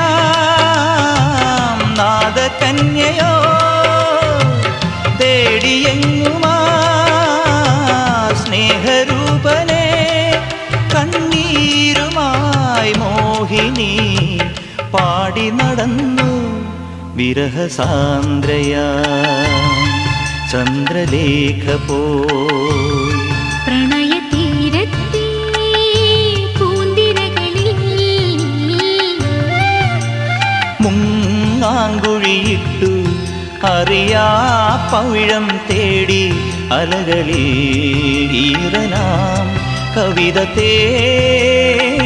അറിയാം നാദകന്യയോ തേടിയെങ്ങുമാ സ്നേഹരൂപനെ കണ്ണീരുമായി മോഹിനി പാടി നടന്നു വിരഹസാന്ദ്രയാ ചന്ദ്രലേഖ പോയി പ്രണയതീരത്തെ പൂന്തിരകളിൽ മുങ്ങാങ്കുഴിയിട്ടു അറിയാ പവിഴം തേടി അലകളിൽ ഈറനാം കവിത തേടി